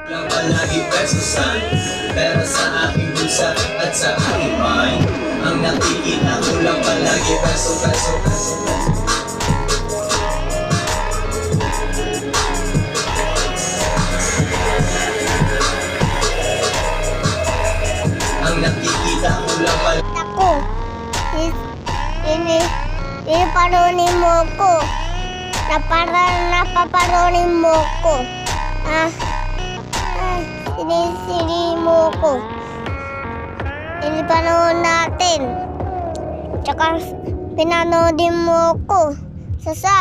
Lang palagi pesosan, pera sa aking bulsa at sa aking mind. Ang nakikita ko lang palagi peso, peso, peso, peso. Ang nakikita ko lang palagi. Ako, iniparonin mo ko. Napaparonin mo ko. Sinisili mo ko. Iniparoon natin. Tsaka pinanoodin mo ko sa